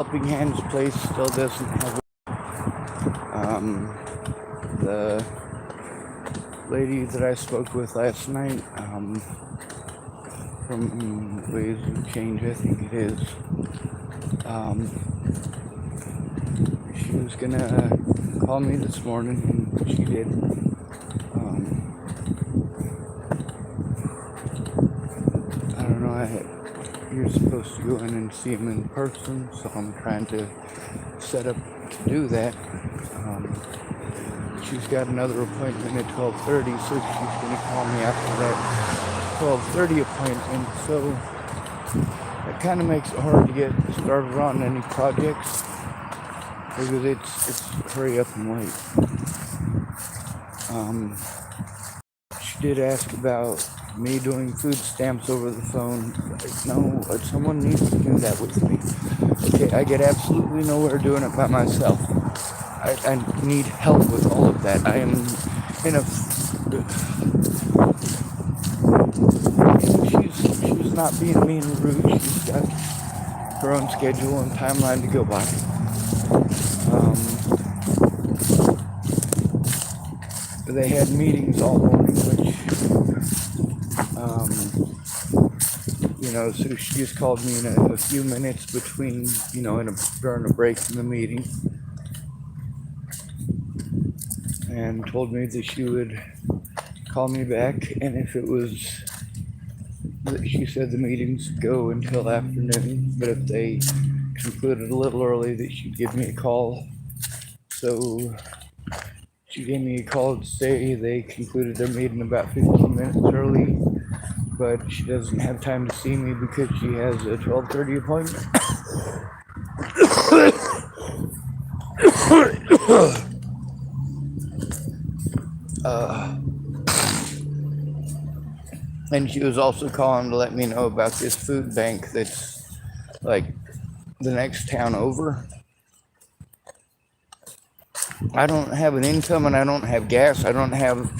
Helping Hands place still doesn't have the lady that I spoke with last night from Ways of Change, I think it is. She was gonna call me this morning, and she did. I don't know. You're supposed to go in and see him in person, so I'm trying to set up to do that. She's got another appointment at 12:30, so she's going to call me after that 12:30 appointment. So it kind of makes it hard to get started on any projects because it's hurry up and wait. She did ask about me doing food stamps over the phone. No, someone needs to do that with me. Okay, I get absolutely nowhere doing it by myself. I need help with all of that. I am in a... She's not being mean and rude. She's got her own schedule and timeline to go by. They had meetings all morning, which, so she just called me in a few minutes between, during a break from the meeting, and told me that she would call me back, and if it was, she said the meetings go until afternoon, but if they concluded a little early, that she'd give me a call. So she gave me a call to say they concluded their meeting about 15 minutes early, but she doesn't have time to see me because she has a 12:30 appointment. And she was also calling to let me know about this food bank that's like the next town over. I don't have an income and I don't have gas. I don't have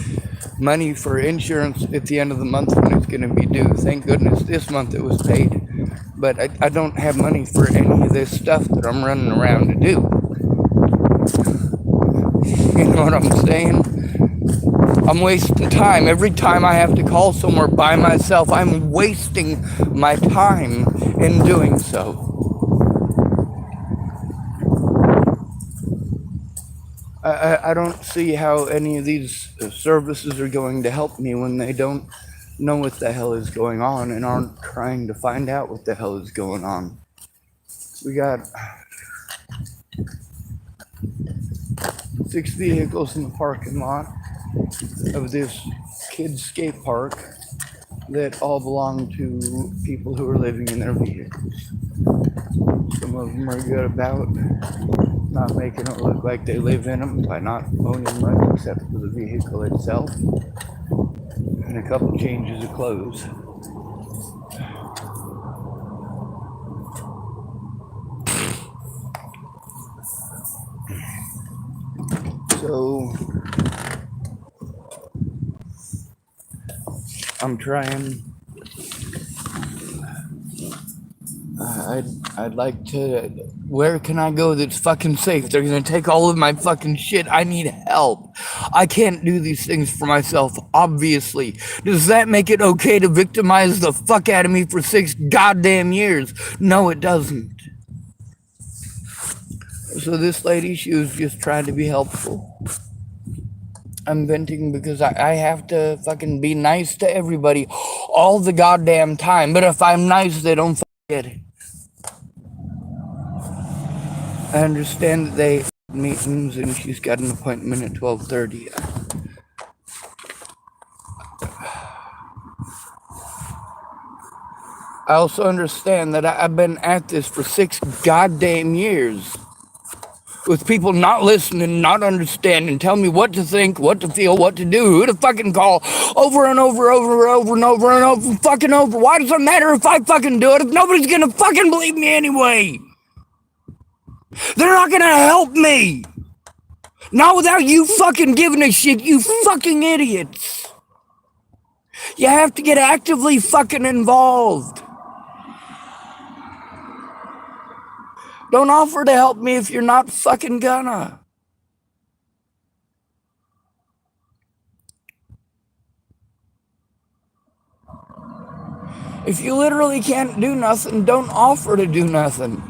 money for insurance at the end of the month when it's going to be due. Thank goodness this month it was paid. But I don't have money for any of this stuff that I'm running around to do. You know what I'm saying? I'm wasting time. Every time I have to call somewhere by myself, I'm wasting my time in doing so. I don't see how any of these services are going to help me when they don't know what the hell is going on and aren't trying to find out what the hell is going on. We got 6 vehicles in the parking lot of this kids' skate park that all belong to people who are living in their vehicles. Some of them are good about not making it look like they live in them by not owning much except for the vehicle itself and a couple changes of clothes. So I'm trying. I'd like to. Where can I go that's fucking safe? They're gonna take all of my fucking shit. I need help. I can't do these things for myself, obviously. Does that make it okay to victimize the fuck out of me for 6 goddamn years? No, it doesn't. So this lady, she was just trying to be helpful. I'm venting because I have to fucking be nice to everybody all the goddamn time. But if I'm nice, they don't get it. I understand that they have meetings and she's got an appointment at 12:30. I also understand that I've been at this for 6 goddamn years with people not listening, not understanding, tell me what to think, what to feel, what to do, who to fucking call over and over and over fucking over. Why does it matter if I fucking do it if nobody's gonna fucking believe me anyway? They're not gonna help me. Not without you fucking giving a shit, you fucking idiots. You have to get actively fucking involved. Don't offer to help me if you're not fucking gonna. If you literally can't do nothing, don't offer to do nothing.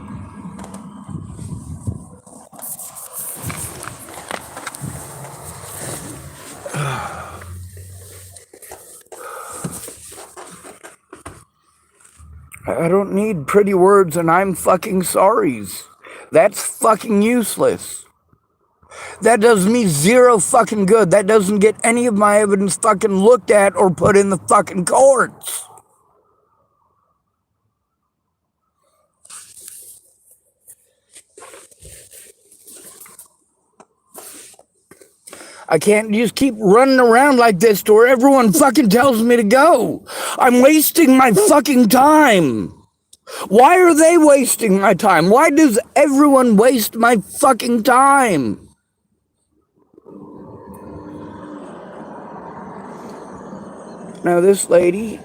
I don't need pretty words and I'm fucking sorries. That's fucking useless. That does me zero fucking good. That doesn't get any of my evidence fucking looked at or put in the fucking courts. I can't just keep running around like this to where everyone fucking tells me to go. I'm wasting my fucking time. Why are they wasting my time? Why does everyone waste my fucking time? Now this lady,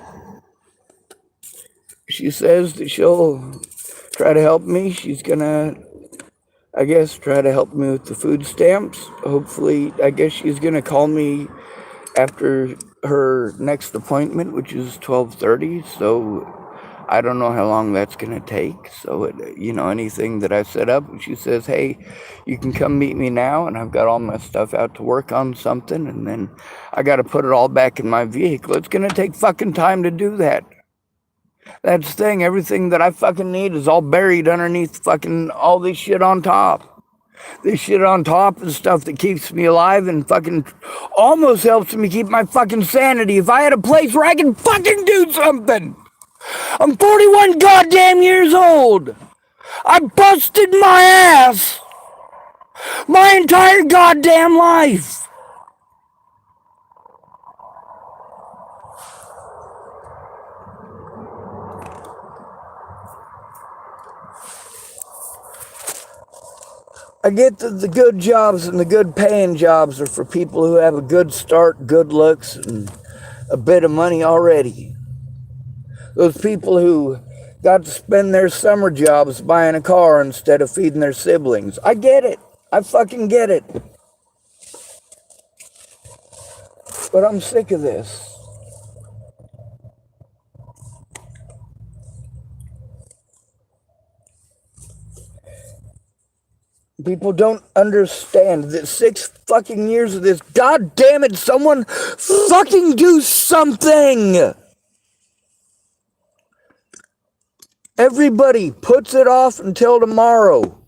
she says that she'll try to help me. She's gonna, I guess, try to help me with the food stamps. Hopefully, I guess she's gonna call me after her next appointment, which is 12:30. So I don't know how long that's gonna take. So anything that I set up, she says, hey, you can come meet me now, and I've got all my stuff out to work on something, and then I got to put it all back in my vehicle. It's gonna take fucking time to do that. That's the thing. Everything that I fucking need is all buried underneath fucking all this shit on top. This shit on top is stuff that keeps me alive and fucking almost helps me keep my fucking sanity. If I had a place where I can fucking do something. I'm 41 goddamn years old. I busted my ass my entire goddamn life. I get that the good jobs and the good paying jobs are for people who have a good start, good looks, and a bit of money already. Those people who got to spend their summer jobs buying a car instead of feeding their siblings. I get it. I fucking get it. But I'm sick of this. People don't understand that 6 fucking years of this. God damn it, someone fucking do something! Everybody puts it off until tomorrow.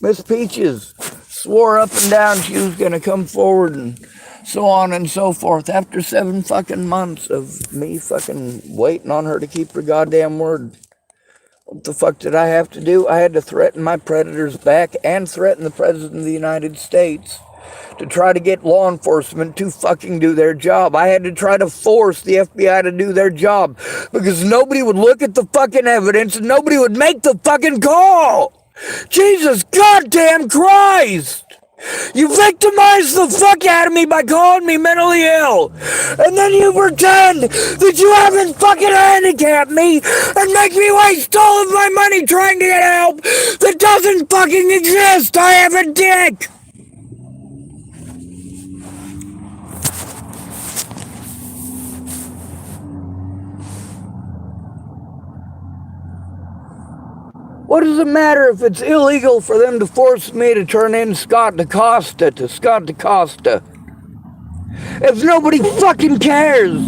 Miss Peaches swore up and down she was going to come forward and so on and so forth. After 7 fucking months of me fucking waiting on her to keep her goddamn word. What the fuck did I have to do? I had to threaten my predators back and threaten the President of the United States to try to get law enforcement to fucking do their job. I had to try to force the FBI to do their job because nobody would look at the fucking evidence and nobody would make the fucking call. Jesus goddamn Christ! You victimized the fuck out of me by calling me mentally ill. And then you pretend that you haven't fucking handicapped me and make me waste all of my money trying to get help that doesn't fucking exist. I have a dick. What does it matter if it's illegal for them to force me to turn in Scott DaCosta to Scott DaCosta? If nobody fucking cares,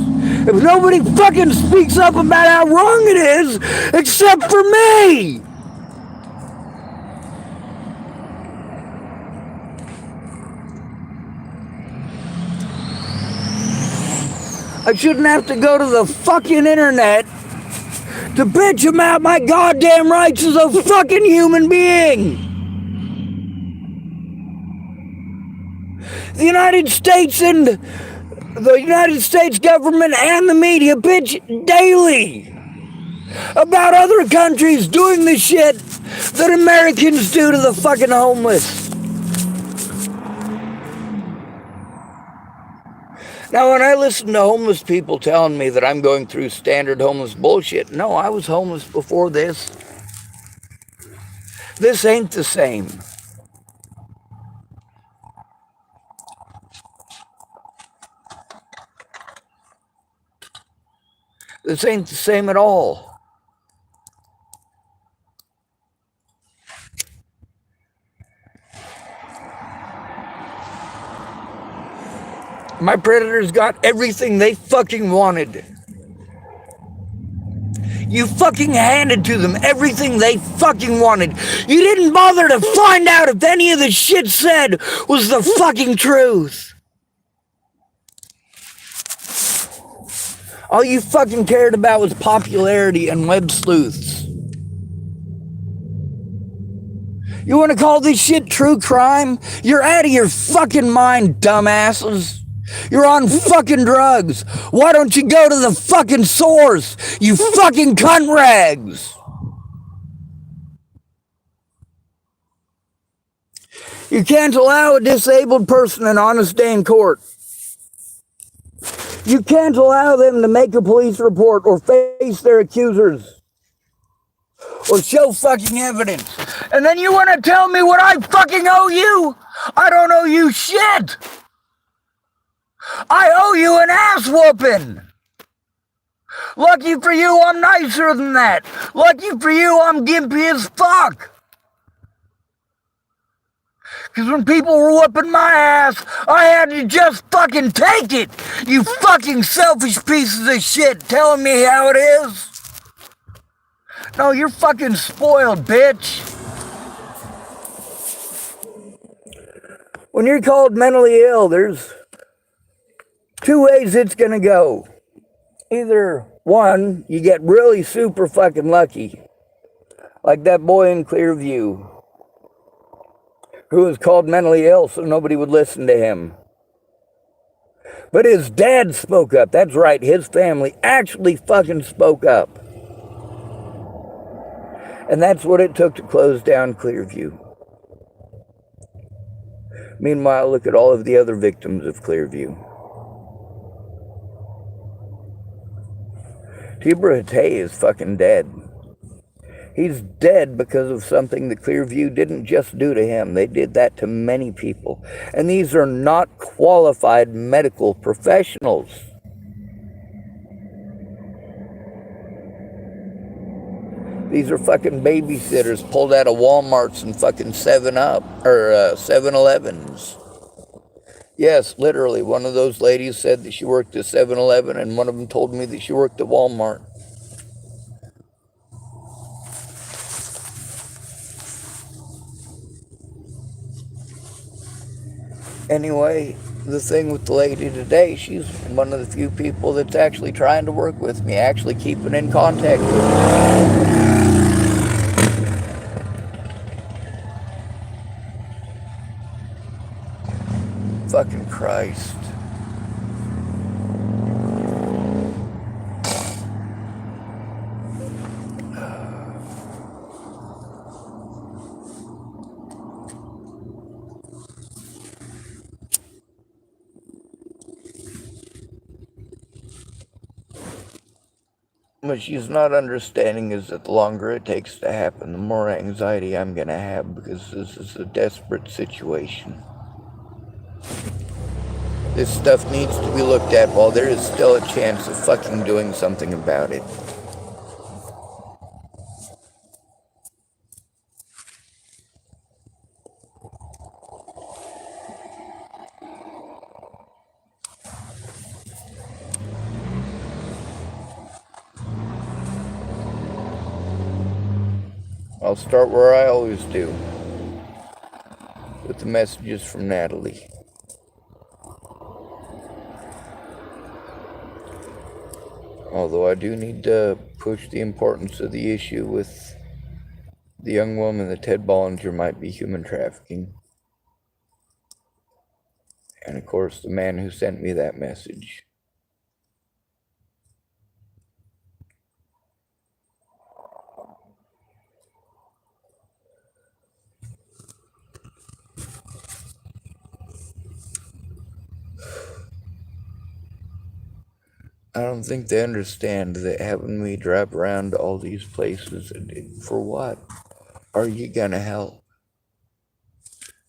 if nobody fucking speaks up about how wrong it is, except for me! I shouldn't have to go to the fucking internet to bitch about my goddamn rights as a fucking human being. The United States and the United States government and the media bitch daily about other countries doing the shit that Americans do to the fucking homeless. Now, when I listen to homeless people telling me that I'm going through standard homeless bullshit, no, I was homeless before this. This ain't the same. This ain't the same at all. My predators got everything they fucking wanted. You fucking handed to them everything they fucking wanted. You didn't bother to find out if any of the shit said was the fucking truth. All you fucking cared about was popularity and web sleuths. You want to call this shit true crime? You're out of your fucking mind, dumbasses. You're on fucking drugs. Why don't you go to the fucking source, you fucking cunt rags? You can't allow a disabled person an honest day in court. You can't allow them to make a police report or face their accusers or show fucking evidence. And then you want to tell me what I fucking owe you? I don't owe you shit. I owe you an ass whooping. Lucky for you, I'm nicer than that. Lucky for you, I'm gimpy as fuck. Because when people were whooping my ass, I had to just fucking take it. You fucking selfish pieces of shit telling me how it is. No, you're fucking spoiled, bitch. When you're called mentally ill, there's two ways it's gonna go. Either one, you get really super fucking lucky, like that boy in Clearview, who was called mentally ill so nobody would listen to him. But his dad spoke up. That's right, his family actually fucking spoke up. And that's what it took to close down Clearview. Meanwhile, look at all of the other victims of Clearview. Tibor Hatay is fucking dead. He's dead because of something that Clearview didn't just do to him. They did that to many people. And these are not qualified medical professionals. These are fucking babysitters pulled out of Walmarts and fucking 7-Up, or 7-Elevens. Yes, literally, one of those ladies said that she worked at 7-Eleven, and one of them told me that she worked at Walmart. Anyway, the thing with the lady today, she's one of the few people that's actually trying to work with me, actually keeping in contact with me. Fucking Christ. What she's not understanding is that the longer it takes to happen, the more anxiety I'm going to have, because this is a desperate situation. This stuff needs to be looked at while there is still a chance of fucking doing something about it. I'll start where I always do, with the messages from Natalie. Although I do need to push the importance of the issue with the young woman that Ted Bollinger might be human trafficking. And of course, the man who sent me that message. I don't think they understand that having me drive around to all these places, for what? Are you gonna help?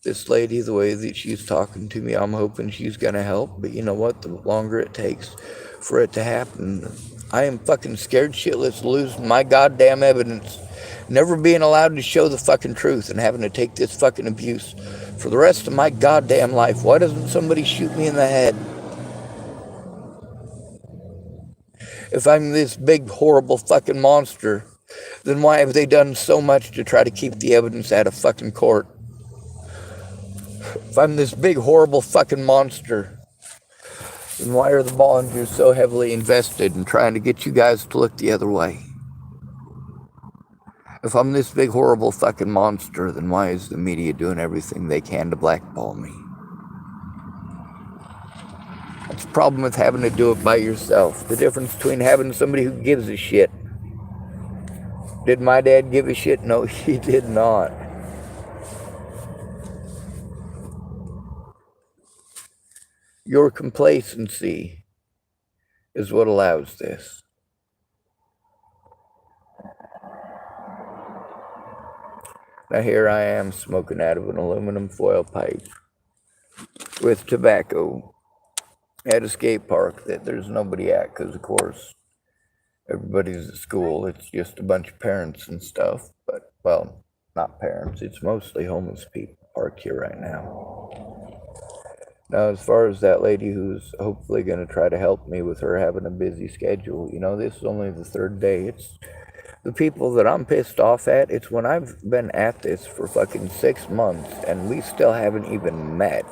This lady, the way that she's talking to me, I'm hoping she's gonna help, but you know what? The longer it takes for it to happen, I am fucking scared shitless losing my goddamn evidence, never being allowed to show the fucking truth and having to take this fucking abuse for the rest of my goddamn life. Why doesn't somebody shoot me in the head? If I'm this big, horrible fucking monster, then why have they done so much to try to keep the evidence out of fucking court? If I'm this big, horrible fucking monster, then why are the Bollingers so heavily invested in trying to get you guys to look the other way? If I'm this big, horrible fucking monster, then why is the media doing everything they can to blackball me? That's the problem with having to do it by yourself. The difference between having somebody who gives a shit. Did my dad give a shit? No, he did not. Your complacency is what allows this. Now here I am smoking out of an aluminum foil pipe with tobacco at a skate park that there's nobody at because, of course, everybody's at school. It's just a bunch of parents and stuff. But, well, not parents. It's mostly homeless people parked here right now. Now, as far as that lady who's hopefully going to try to help me with her having a busy schedule, you know, this is only the third day. It's the people that I'm pissed off at. It's when I've been at this for fucking 6 months and we still haven't even met.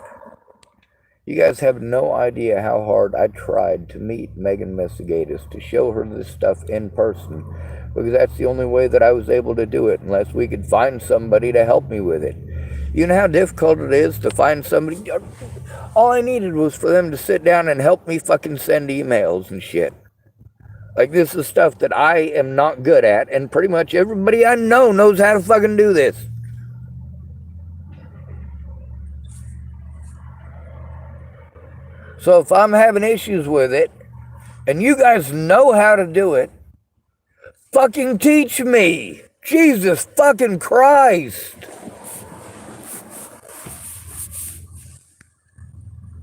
You guys have no idea how hard I tried to meet Megan Mesigatis, to show her this stuff in person, because that's the only way that I was able to do it, unless we could find somebody to help me with it. You know how difficult it is to find somebody? All I needed was for them to sit down and help me fucking send emails and shit. Like, this is stuff that I am not good at, and pretty much everybody I know knows how to fucking do this. So if I'm having issues with it, and you guys know how to do it, fucking teach me. Jesus fucking Christ.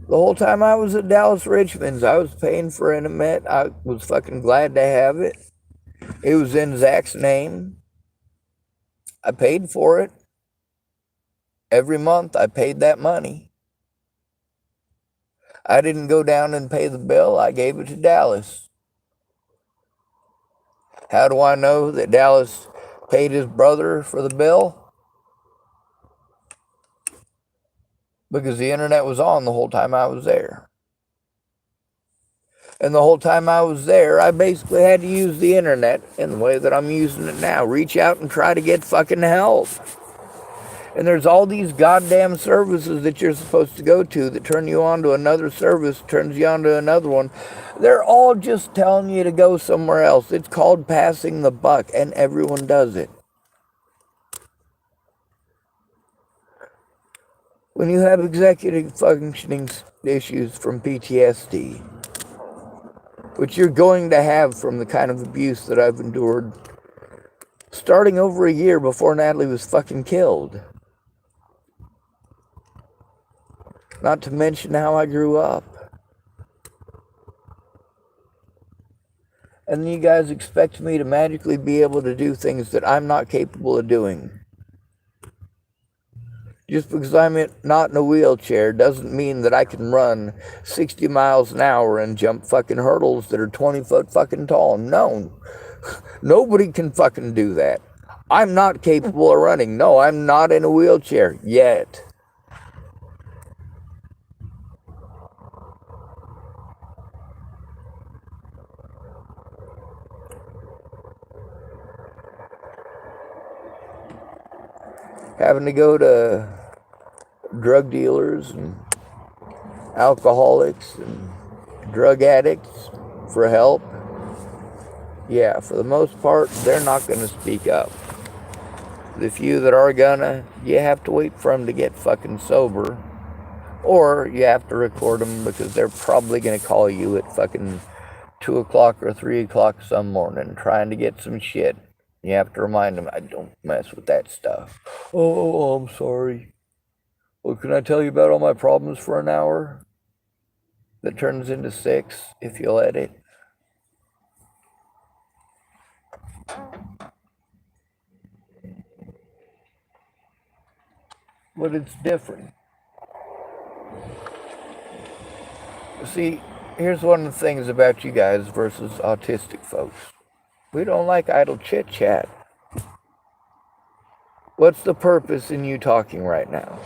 The whole time I was at Dallas Richmond's, I was paying for internet. I was fucking glad to have it. It was in Zach's name. I paid for it. Every month I paid that money. I didn't go down and pay the bill. I gave it to Dallas. How do I know that Dallas paid his brother for the bill? Because the internet was on the whole time I was there. And the whole time I was there, I basically had to use the internet in the way that I'm using it now. Reach out and try to get fucking help. And there's all these goddamn services that you're supposed to go to that turn you on to another service, turns you on to another one. They're all just telling you to go somewhere else. It's called passing the buck, and everyone does it. When you have executive functioning issues from PTSD, which you're going to have from the kind of abuse that I've endured, starting over a year before Natalie was fucking killed. Not to mention how I grew up. And then you guys expect me to magically be able to do things that I'm not capable of doing. Just because I'm not in a wheelchair doesn't mean that I can run 60 miles an hour and jump fucking hurdles that are 20 foot fucking tall. No. Nobody can fucking do that. I'm not capable of running. No, I'm not in a wheelchair yet. Having to go to drug dealers and alcoholics and drug addicts for help. Yeah, for the most part, they're not going to speak up. The few that are gonna, you have to wait for them to get fucking sober. Or you have to record them because they're probably going to call you at fucking 2 o'clock or 3 o'clock some morning trying to get some shit. You have to remind them, I don't mess with that stuff. Oh, I'm sorry. Well, can I tell you about all my problems for an hour? That turns into 6 if you let it. But it's different. See, here's one of the things about you guys versus autistic folks. We don't like idle chit-chat. What's the purpose in you talking right now?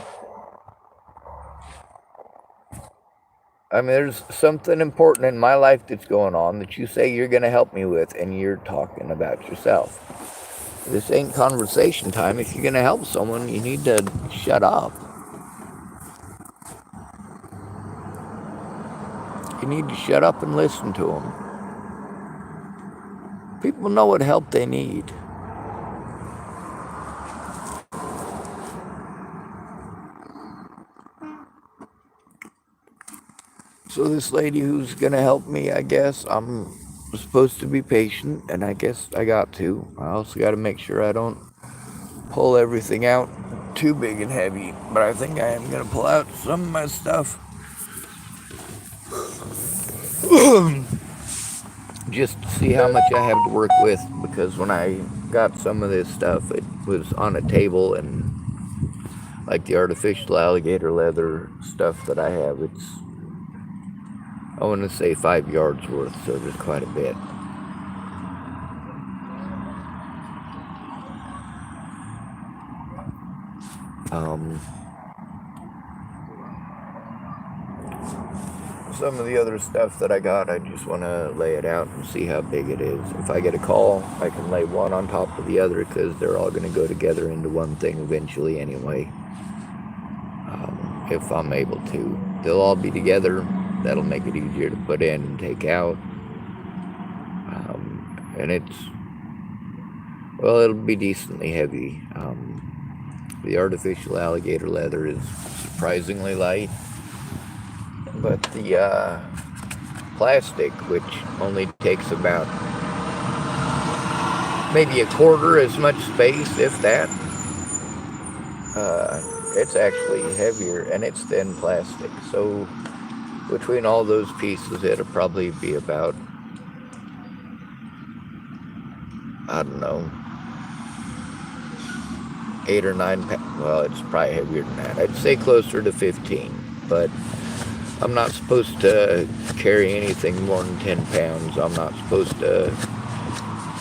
I mean, there's something important in my life that's going on that you say you're going to help me with, and you're talking about yourself. This ain't conversation time. If you're going to help someone, you need to shut up. You need to shut up and listen to them. People know what help they need. So this lady who's going to help me, I guess, I'm supposed to be patient, and I guess I got to. I also got to make sure I don't pull everything out too big and heavy, but I think I am going to pull out some of my stuff. Just to see how much I have to work with, because when I got some of this stuff, it was on a table, and like the artificial alligator leather stuff that I have, it's, I want to say 5 yards worth, so there's quite a bit. Some of the other stuff that I got, I just want to lay it out and see how big it is. If I get a call, I can lay one on top of the other, because they're all going to go together into one thing eventually anyway. If I'm able to. They'll all be together. That'll make it easier to put in and take out. And it's, well, it'll be decently heavy. The artificial alligator leather is surprisingly light. But the plastic, which only takes about maybe a quarter as much space, if that, it's actually heavier, and it's thin plastic. So between all those pieces, it'll probably be about, I don't know, 8 or 9 pounds. Well, it's probably heavier than that. I'd say closer to 15, but I'm not supposed to carry anything more than 10 pounds. I'm not supposed to,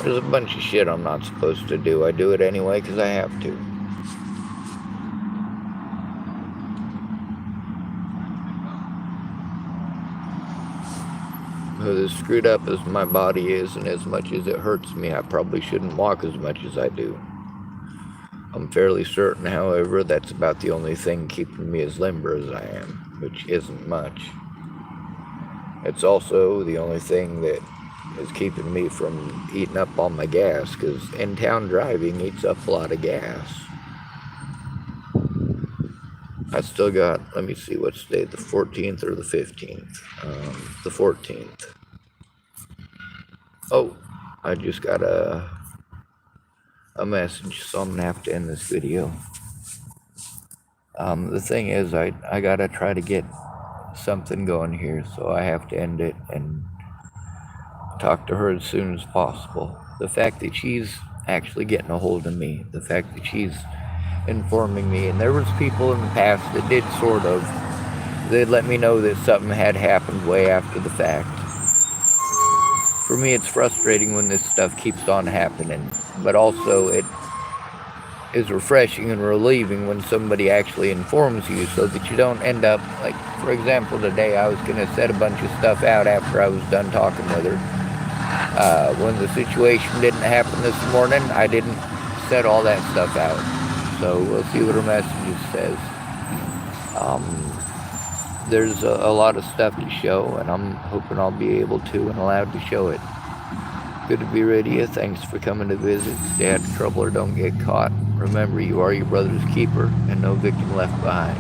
there's a bunch of shit I'm not supposed to do. I do it anyway because I have to. As screwed up as my body is, and as much as it hurts me, I probably shouldn't walk as much as I do. I'm fairly certain, however, that's about the only thing keeping me as limber as I am, which isn't much. It's also the only thing that is keeping me from eating up all my gas, because in-town driving eats up a lot of gas. I still got, let me see, what's today, the 14th or the 15th? The 14th. Oh, I just got a message, so I'm gonna have to end this video. The thing is, I gotta try to get something going here, so I have to end it and talk to her as soon as possible. The fact that she's actually getting a hold of me, the fact that she's informing me, and there was people in the past that did sort of, they'd let me know that something had happened way after the fact. For me, it's frustrating when this stuff keeps on happening, but also it is refreshing and relieving when somebody actually informs you, so that you don't end up, like, for example, today I was going to set a bunch of stuff out after I was done talking with her. When the situation didn't happen this morning, I didn't set all that stuff out. So we'll see what her message says. There's a lot of stuff to show, and I'm hoping I'll be able to and allowed to show it. Good to be with you. Thanks for coming to visit. Stay out of trouble or don't get caught. Remember, you are your brother's keeper, and no victim left behind.